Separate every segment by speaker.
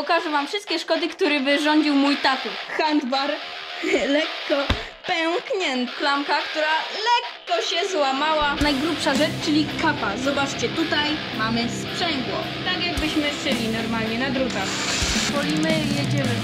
Speaker 1: pokażę wam wszystkie szkody, które wyrządził mój tatuś. Handbar lekko pęknięty. Klamka, która lekko się złamała. Najgrubsza rzecz, czyli kapa. Zobaczcie, tutaj mamy sprzęgło. Tak jakbyśmy szyli normalnie na drutach. Polimy i jedziemy.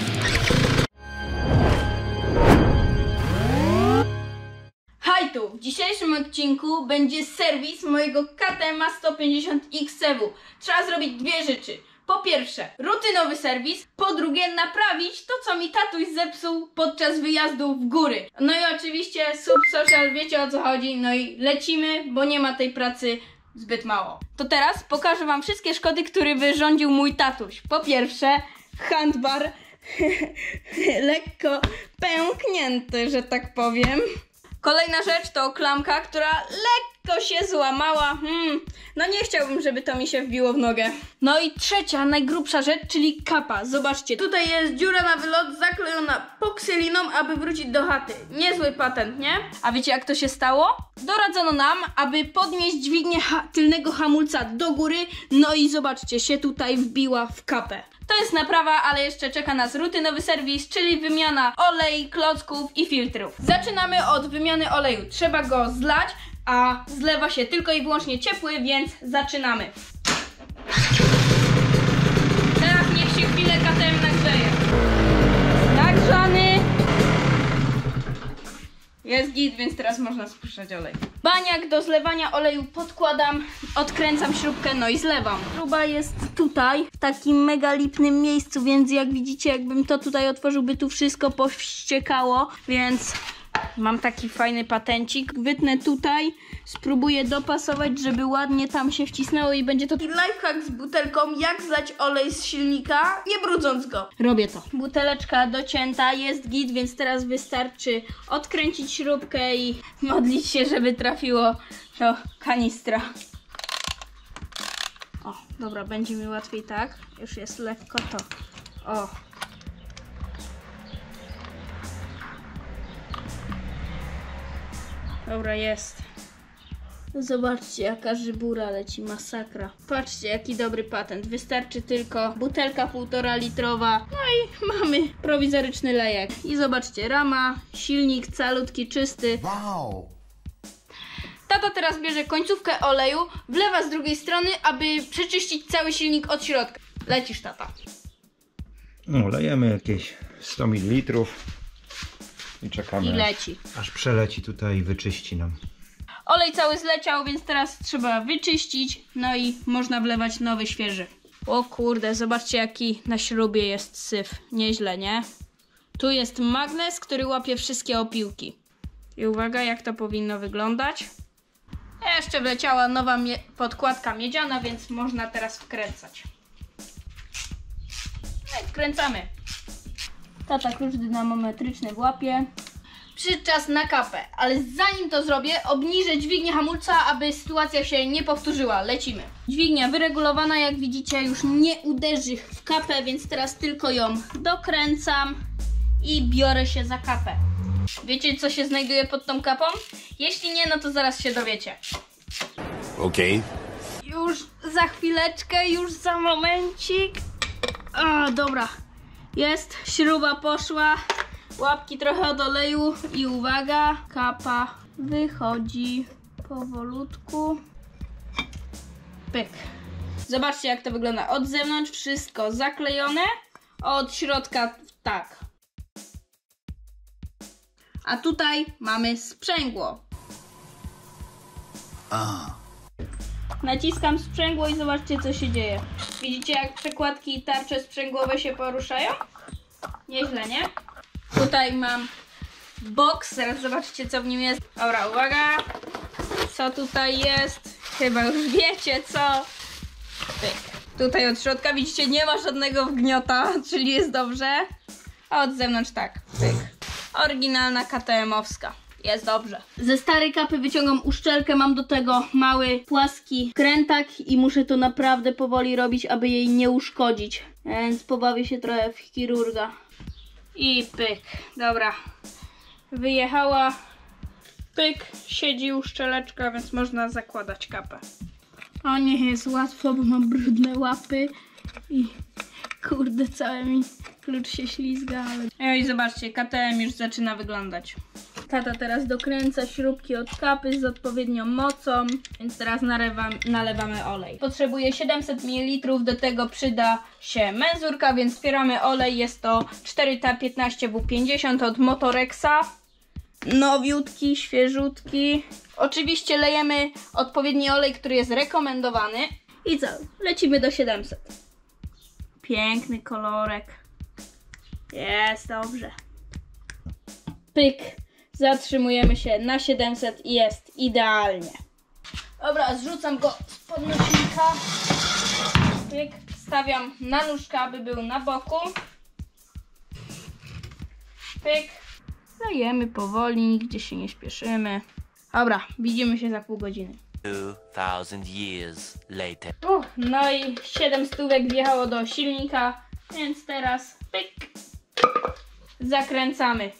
Speaker 1: Hej tu! W dzisiejszym odcinku będzie serwis mojego KTM 150XCW. Trzeba zrobić dwie rzeczy. Po pierwsze, rutynowy serwis. Po drugie, naprawić to, co mi tatuś zepsuł podczas wyjazdu w góry. No i oczywiście social, wiecie o co chodzi. No i lecimy, bo nie ma tej pracy zbyt mało. To teraz pokażę wam wszystkie szkody, które wyrządził mój tatuś. Po pierwsze, handbar lekko pęknięty, że tak powiem. Kolejna rzecz to klamka, która lekko się złamała. No nie chciałbym, żeby to mi się wbiło w nogę. No i trzecia, najgrubsza rzecz, czyli kapa. Zobaczcie, tutaj jest dziura na wylot zaklejona poksyliną, aby wrócić do chaty. Niezły patent, nie? A wiecie jak to się stało? Doradzono nam, aby podnieść dźwignię tylnego hamulca do góry. No i zobaczcie, się tutaj wbiła w kapę. To jest naprawa, ale jeszcze czeka nas rutynowy serwis, czyli wymiana olej, klocków i filtrów. Zaczynamy od wymiany oleju. Trzeba go zlać, a zlewa się tylko i wyłącznie ciepły, więc zaczynamy. Teraz niech się chwilę KTM nagrzeje. Nagrzany. Jest git, więc teraz można spuszczać olej. Baniak do zlewania oleju podkładam, odkręcam śrubkę, no i zlewam. Śruba jest tutaj, w takim mega lipnym miejscu, więc jak widzicie, jakbym to tutaj otworzył, by tu wszystko powściekało, więc mam taki fajny patencik. Wytnę tutaj, spróbuję dopasować, żeby ładnie tam się wcisnęło i będzie to lifehack z butelką, jak zlać olej z silnika, nie brudząc go. Robię to. Buteleczka docięta, jest git, więc teraz wystarczy odkręcić śrubkę i modlić się, żeby trafiło do kanistra. O, dobra, będzie mi łatwiej tak. Już jest lekko to. O. Dobra, jest. Zobaczcie, jaka żybura leci, masakra. Patrzcie, jaki dobry patent. Wystarczy tylko butelka 1,5 litrowa. No i mamy prowizoryczny lejek. I zobaczcie, rama, silnik calutki, czysty.
Speaker 2: Wow!
Speaker 1: Tata teraz bierze końcówkę oleju, wlewa z drugiej strony, aby przeczyścić cały silnik od środka. Lecisz, tata.
Speaker 2: No, lejemy jakieś 100 ml i czekamy,
Speaker 1: I leci.
Speaker 2: aż przeleci tutaj i wyczyści nam.
Speaker 1: Olej cały zleciał, więc teraz trzeba wyczyścić, no i można wlewać nowy, świeży. O kurde, zobaczcie jaki na śrubie jest syf. Nieźle, nie? Tu jest magnes, który łapie wszystkie opiłki. I uwaga, jak to powinno wyglądać. Jeszcze wleciała nowa podkładka miedziana, więc można teraz wkręcać. No i wkręcamy. Tata klucz dynamometryczny w łapie. Przyszedł czas na kapę, ale zanim to zrobię, obniżę dźwignię hamulca, aby sytuacja się nie powtórzyła. Lecimy. Dźwignia wyregulowana, jak widzicie, już nie uderzy w kapę, więc teraz tylko ją dokręcam i biorę się za kapę. Wiecie, co się znajduje pod tą kapą? Jeśli nie, no to zaraz się dowiecie.
Speaker 2: Okej.
Speaker 1: Już za chwileczkę, już za momencik. O, dobra. Jest, śruba poszła. Łapki trochę od oleju i uwaga, kapa wychodzi powolutku. Pyk. Zobaczcie jak to wygląda. Od zewnątrz wszystko zaklejone, a od środka tak. A tutaj mamy sprzęgło. Naciskam sprzęgło i zobaczcie co się dzieje. Widzicie jak przekładki i tarcze sprzęgłowe się poruszają? Nieźle, nie? Tutaj mam boks, zaraz zobaczycie co w nim jest. Dobra, uwaga, co tutaj jest? Chyba już wiecie co. Pyk. Tutaj od środka widzicie nie ma żadnego wgniota, czyli jest dobrze. A od zewnątrz tak, pyk. Oryginalna KTM-owska. Jest dobrze. Ze starej kapy wyciągam uszczelkę, mam do tego mały, płaski krętak i muszę to naprawdę powoli robić, aby jej nie uszkodzić. Więc pobawię się trochę w chirurga. I pyk. Dobra. Wyjechała. Pyk. Siedzi uszczeleczka, więc można zakładać kapę. O, nie jest łatwo, bo mam brudne łapy. I Kurde, cały mi klucz się ślizga, ale... Oj, zobaczcie, KTM już zaczyna wyglądać. Tata teraz dokręca śrubki od kapy z odpowiednią mocą, więc teraz nalewamy olej. Potrzebuję 700 ml, do tego przyda się menzurka, więc otwieramy olej. Jest to 4T15W50 od Motorexa. Nowiutki, świeżutki. Oczywiście lejemy odpowiedni olej, który jest rekomendowany. I co? Lecimy do 700. Piękny kolorek. Jest dobrze. Pyk. Zatrzymujemy się na 700 i jest idealnie. Dobra, zrzucam go z podnośnika. Pyk. Stawiam na nóżkę, aby był na boku. Pyk. Lejemy powoli, nigdzie się nie śpieszymy. Dobra, widzimy się za pół godziny.
Speaker 3: 2000 years later.
Speaker 1: No i 7 stówek wjechało do silnika, więc teraz pyk. Zakręcamy.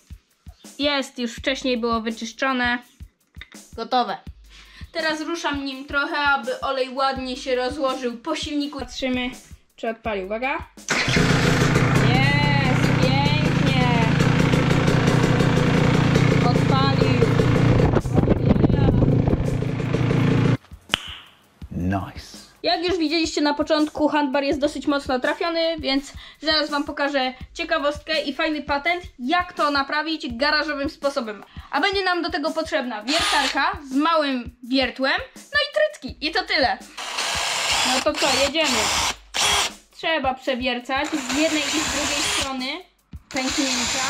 Speaker 1: Jest, już wcześniej było wyczyszczone. Gotowe. Teraz ruszam nim trochę, aby olej ładnie się rozłożył po silniku. Patrzymy, czy odpalił. Uwaga. Jest, pięknie. Odpalił.
Speaker 2: Nice.
Speaker 1: Jak już widzieliście na początku, handbar jest dosyć mocno trafiony, więc zaraz wam pokażę ciekawostkę i fajny patent, jak to naprawić garażowym sposobem. A będzie nam do tego potrzebna wiertarka z małym wiertłem, no i trytki. I to tyle. No to co, jedziemy. Trzeba przewiercać z jednej i z drugiej strony pęknięcia,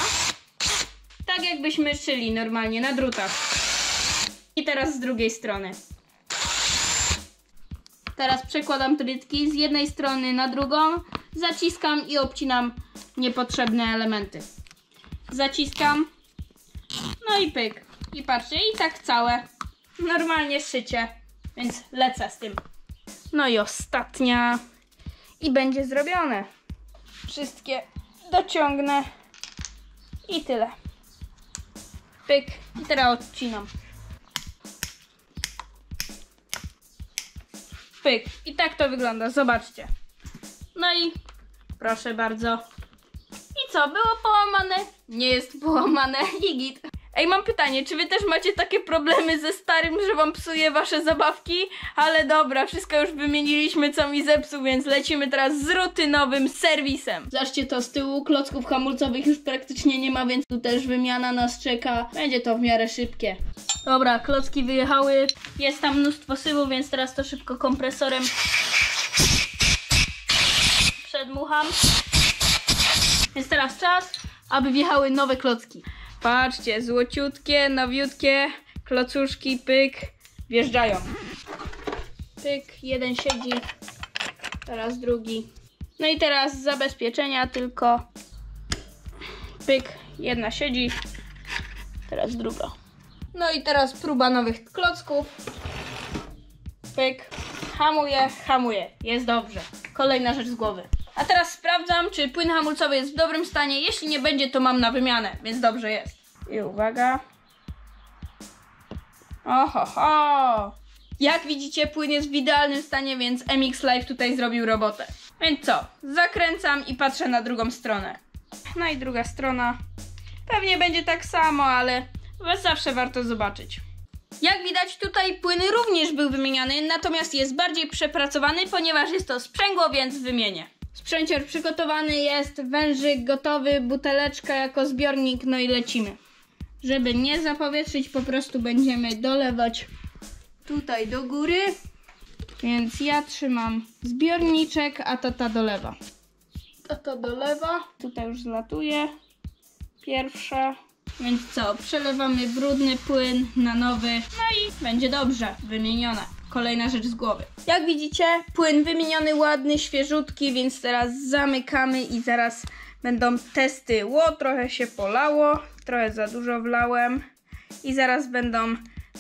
Speaker 1: tak jakbyśmy szyli normalnie na drutach. I teraz z drugiej strony. Teraz przekładam trytki z jednej strony na drugą, zaciskam i obcinam niepotrzebne elementy. Zaciskam, no i pyk. I patrzcie, i tak całe. Normalnie szycie, więc lecę z tym. No i ostatnia. I będzie zrobione. Wszystkie dociągnę. I tyle. Pyk. I teraz odcinam. Pyk. I tak to wygląda, zobaczcie. No i proszę bardzo. I co, było połamane? Nie jest połamane i git. Ej, mam pytanie, czy wy też macie takie problemy ze starym, że wam psuje wasze zabawki? Ale dobra, wszystko już wymieniliśmy, co mi zepsuł, więc lecimy teraz z rutynowym serwisem. Zobaczcie to, z tyłu klocków hamulcowych już praktycznie nie ma, więc tu też wymiana nas czeka. Będzie to w miarę szybkie. Dobra, klocki wyjechały. Jest tam mnóstwo syfu, więc teraz to szybko kompresorem przedmucham. Więc teraz czas, aby wjechały nowe klocki. Patrzcie, złociutkie, nowiutkie klocuszki, pyk, wjeżdżają. Pyk, jeden siedzi, teraz drugi. No i teraz z zabezpieczenia tylko pyk, jedna siedzi, teraz druga. No i teraz próba nowych klocków. Pyk, hamuje, jest dobrze. Kolejna rzecz z głowy. A teraz sprawdzam, czy płyn hamulcowy jest w dobrym stanie. Jeśli nie będzie, to mam na wymianę, więc dobrze jest. I uwaga. Oho. Jak widzicie, płyn jest w idealnym stanie, więc MX Live tutaj zrobił robotę. Więc co? Zakręcam i patrzę na drugą stronę. No i druga strona. Pewnie będzie tak samo, ale zawsze warto zobaczyć. Jak widać, tutaj płyn również był wymieniany, natomiast jest bardziej przepracowany, ponieważ jest to sprzęgło, więc wymienię. Sprzęcior przygotowany jest, wężyk gotowy, buteleczka jako zbiornik, no i lecimy. Żeby nie zapowietrzyć, po prostu będziemy dolewać tutaj do góry. Więc ja trzymam zbiorniczek, a tata dolewa. Tata dolewa, tutaj już zlatuje. Pierwsza. Więc co, przelewamy brudny płyn na nowy, no i będzie dobrze, wymienione. Kolejna rzecz z głowy. Jak widzicie, płyn wymieniony, ładny, świeżutki, więc teraz zamykamy i zaraz będą testy. Trochę się polało, trochę za dużo wlałem i zaraz będą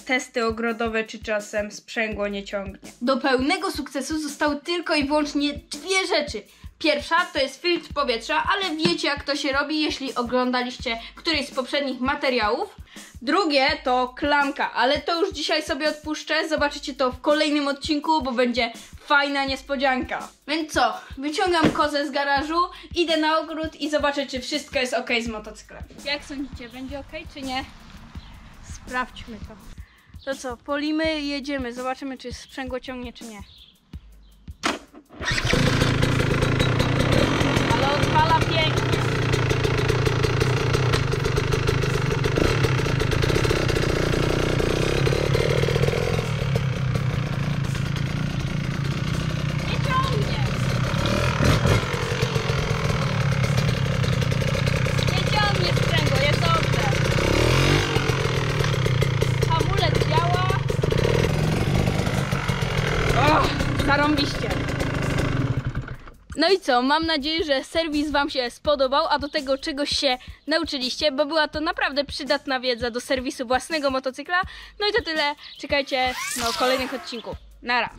Speaker 1: testy ogrodowe, czy czasem sprzęgło nie ciągnie. Do pełnego sukcesu zostały tylko i wyłącznie dwie rzeczy. Pierwsza to jest filtr powietrza, ale wiecie jak to się robi, jeśli oglądaliście któryś z poprzednich materiałów. Drugie to klamka, ale to już dzisiaj sobie odpuszczę, zobaczycie to w kolejnym odcinku, bo będzie fajna niespodzianka. Więc co, wyciągam kozę z garażu, idę na ogród i zobaczę, czy wszystko jest ok z motocyklem. Jak sądzicie, będzie ok czy nie? Sprawdźmy to. To co, polimy i jedziemy, zobaczymy czy sprzęgło ciągnie czy nie. Ale odpala pięknie. Nie ciągnie. Nie ciągnie sprzęgło, jest dobrze. Hamulec działa. O, zarąbiście. No i co, mam nadzieję, że serwis Wam się spodobał, a do tego czegoś się nauczyliście, bo była to naprawdę przydatna wiedza do serwisu własnego motocykla. No i to tyle, czekajcie kolejnych odcinków. Nara!